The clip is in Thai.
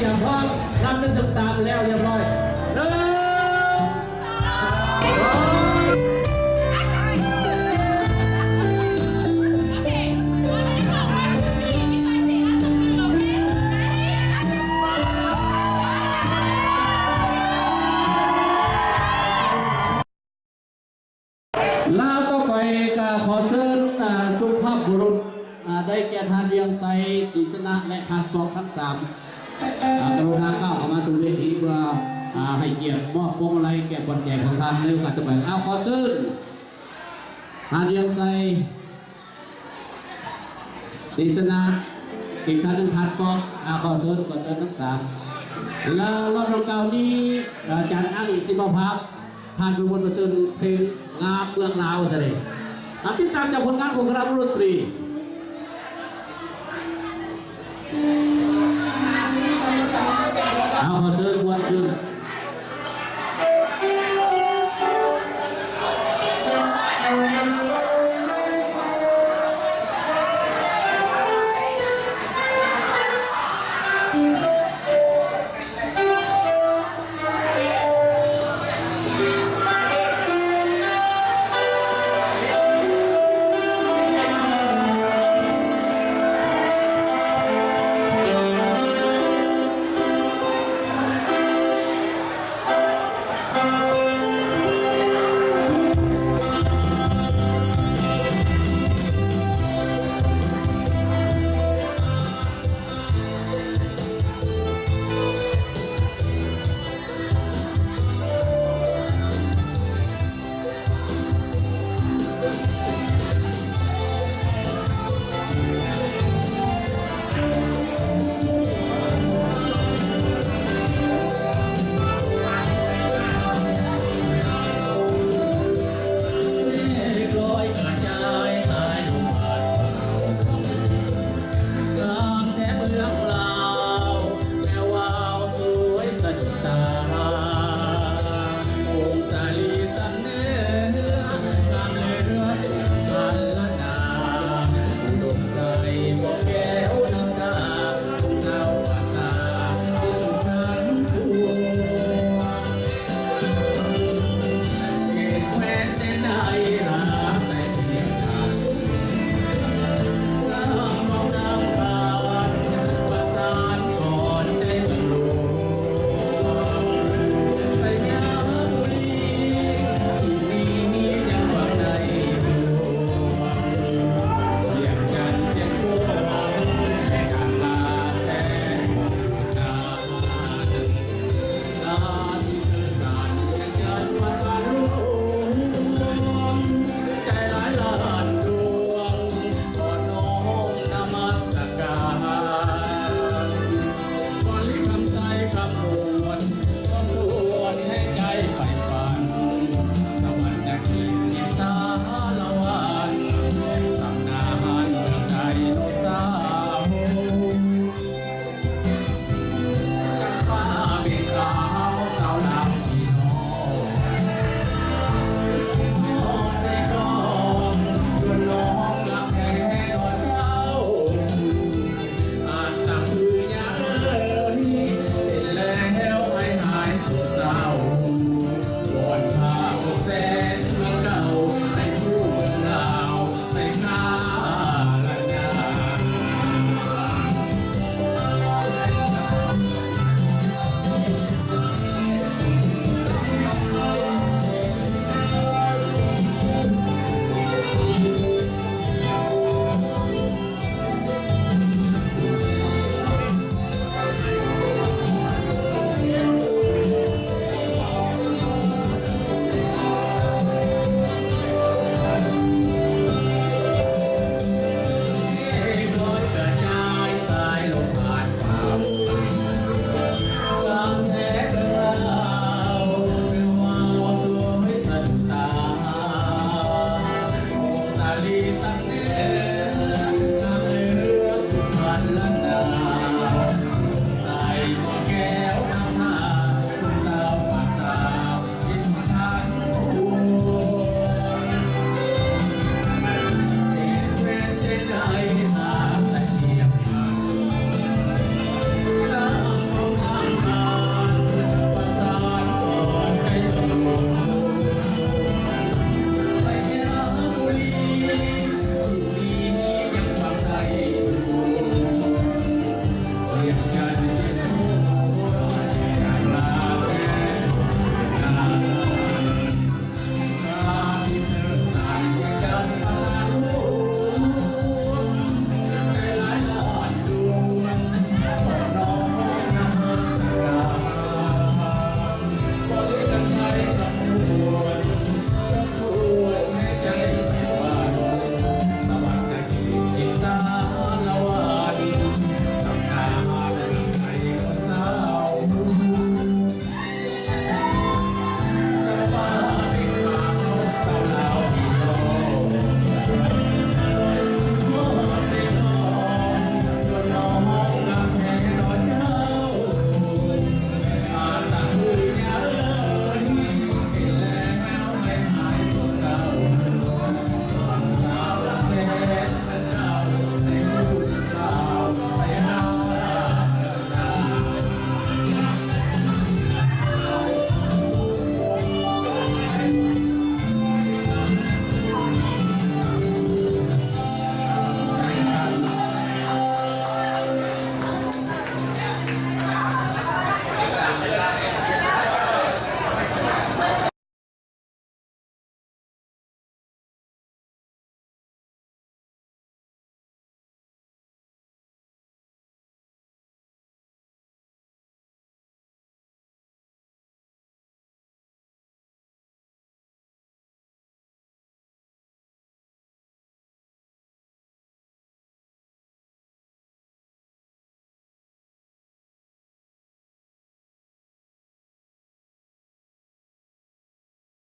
อย่างพร้อมรับหนึ่งถึงสามแล้วเรียบร้อยลาวต่อไปก็ขอเชิญสุภาพบุรุษได้แก่ทานเรียงไซศรีสนะและทานกองทั้งสามกรุณาก้าวเข้ามาสู่เวทีเพื่อให้เกียรติมอบพวงมาลัยแก่คนแก่ของท่านในโอกาสต่อไปขอเชิญทานเรียงไซศรีสนะอีกท่านหนึ่งทานกองขอเชิญทั้งสามแล้วรอบเก่านี้อาจารย์อ้างสิบพักผ่านกระบวนการเพลงงาเมืองลาวเสด็จติดตามจากผลงานของคณะดนตรีขอเชิญ